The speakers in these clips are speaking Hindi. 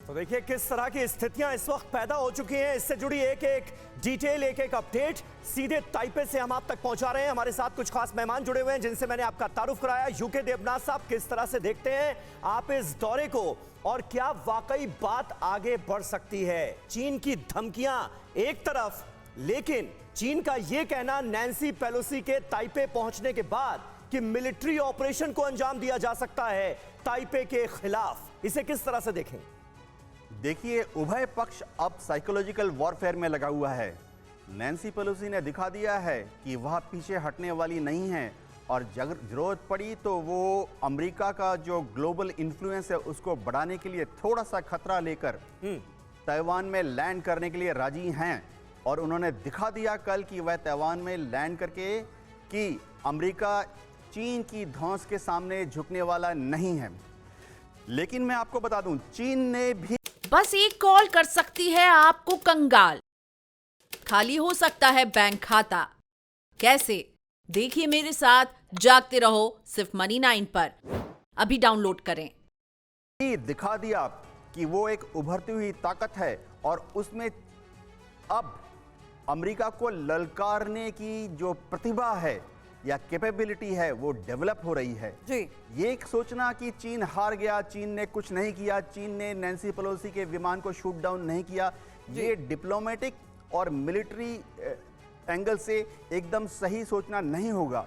तो देखिए किस तरह की स्थितियां इस वक्त पैदा हो चुकी हैं। इससे जुड़ी एक एक डिटेल, एक एक अपडेट सीधे ताइपे से हम आप तक पहुंचा रहे हैं। हमारे साथ कुछ खास मेहमान जुड़े हुए हैं जिनसे मैंने आपका तारुफ कराया। यूके देवनाथ साहब, किस तरह से देखते हैं आप इस दौरे को और क्या वाकई बात आगे बढ़ सकती है? चीन की धमकियां एक तरफ, लेकिन चीन का यह कहना नैन्सी पेलोसी के ताइपे पहुंचने के बाद कि मिलिट्री ऑपरेशन को अंजाम दिया जा सकता है ताइपे के खिलाफ, इसे किस तरह से देखें? देखिए, उभय पक्ष अब साइकोलॉजिकल वॉरफेयर में लगा हुआ है। नैन्सी पेलोसी ने दिखा दिया है कि वह पीछे हटने वाली नहीं है और जरूरत पड़ी तो वो अमेरिका का जो ग्लोबल इन्फ्लुएंस है उसको बढ़ाने के लिए थोड़ा सा खतरा लेकर ताइवान में लैंड करने के लिए राजी हैं। और उन्होंने दिखा दिया कल कि वह ताइवान में लैंड करके कि अमेरिका चीन की धौंस के सामने झुकने वाला नहीं है। लेकिन मैं आपको बता दूं, चीन ने भी बस एक कॉल कर सकती है आपको कंगाल। खाली हो सकता है बैंक खाता। कैसे? देखिए मेरे साथ, जागते रहो सिर्फ मनी9 पर। अभी डाउनलोड करें। दिखा दिया कि वो एक उभरती हुई ताकत है और उसमें अब अमेरिका को ललकारने की जो प्रतिभा है या कैपेबिलिटी है वो डेवलप हो रही है जी। ये एक सोचना कि चीन हार गया, चीन ने कुछ नहीं किया, चीन ने नैन्सी पेलोसी के विमान को शूट डाउन नहीं किया, ये डिप्लोमेटिक और मिलिट्री एंगल से एकदम सही सोचना नहीं होगा।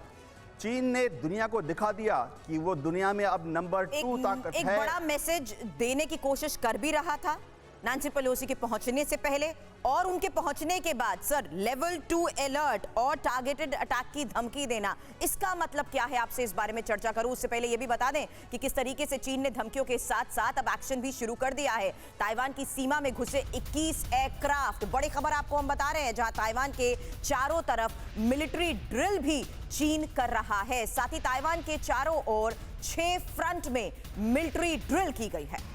चीन ने दुनिया को दिखा दिया कि वो दुनिया में अब नंबर 2 ताकत है। एक बड़ा मैसेज देने की कोशिश कर भी रहा था नैन्सी पेलोसी के पहुंचने से पहले और उनके पहुंचने के बाद। सर, लेवल 2 अलर्ट और टारगेटेड अटैक की धमकी देना, इसका मतलब क्या है? आपसे इस बारे में चर्चा करूं उससे पहले ये भी बता दें कि किस तरीके से चीन ने धमकियों के साथ साथ अब एक्शन भी शुरू कर दिया है। ताइवान की सीमा में घुसे 21 एयरक्राफ्ट, बड़ी खबर आपको हम बता रहे हैं, जहां ताइवान के चारों तरफ मिलिट्री ड्रिल भी चीन कर रहा है। साथ ही ताइवान के चारों ओर 6 फ्रंट में मिलिट्री ड्रिल की गई है।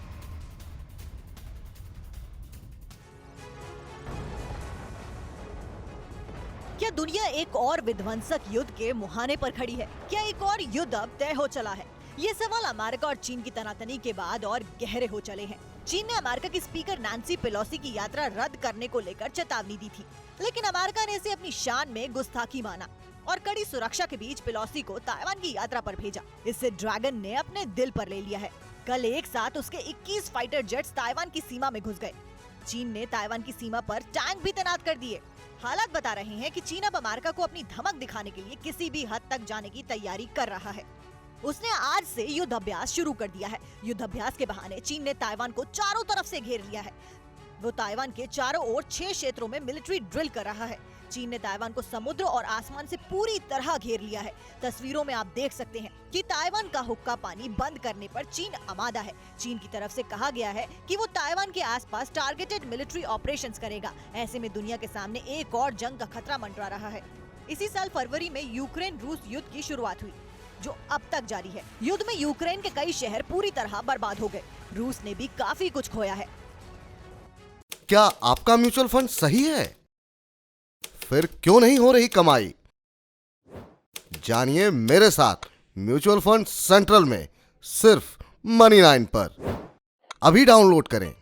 क्या दुनिया एक और विध्वंसक युद्ध के मुहाने पर खड़ी है? क्या एक और युद्ध अब तय हो चला है? ये सवाल अमेरिका और चीन की तनातनी के बाद और गहरे हो चले हैं। चीन ने अमेरिका की स्पीकर नैन्सी पेलोसी की यात्रा रद्द करने को लेकर चेतावनी दी थी, लेकिन अमेरिका ने इसे अपनी शान में गुस्ताखी माना और कड़ी सुरक्षा के बीच पेलोसी को ताइवान की यात्रा पर भेजा। इससे ड्रैगन ने अपने दिल पर ले लिया है। कल एक साथ उसके 21 फाइटर जेट्स ताइवान की सीमा में घुस गए। चीन ने ताइवान की सीमा पर टैंक भी तैनात कर दिए। हालात बता रहे हैं कि चीन अब अमेरिका को अपनी धमक दिखाने के लिए किसी भी हद तक जाने की तैयारी कर रहा है। उसने आज से युद्ध अभ्यास शुरू कर दिया है। युद्ध अभ्यास के बहाने चीन ने ताइवान को चारों तरफ से घेर लिया है। वो ताइवान के चारों ओर 6 क्षेत्रों में मिलिट्री ड्रिल कर रहा है। चीन ने ताइवान को समुद्र और आसमान से पूरी तरह घेर लिया है। तस्वीरों में आप देख सकते हैं कि ताइवान का हुक्का पानी बंद करने पर चीन आमादा है। चीन की तरफ से कहा गया है कि वो ताइवान के आसपास टारगेटेड मिलिट्री ऑपरेशंस करेगा। ऐसे में दुनिया के सामने एक और जंग का खतरा मंडरा रहा है। इसी साल फरवरी में यूक्रेन रूस युद्ध की शुरुआत हुई, जो अब तक जारी है। युद्ध में यूक्रेन के कई शहर पूरी तरह बर्बाद हो गए। रूस ने भी काफी कुछ खोया है। क्या आपका म्यूचुअल फंड सही है? फिर क्यों नहीं हो रही कमाई? जानिए मेरे साथ म्यूचुअल फंड सेंट्रल में, सिर्फ मनी9 पर। अभी डाउनलोड करें।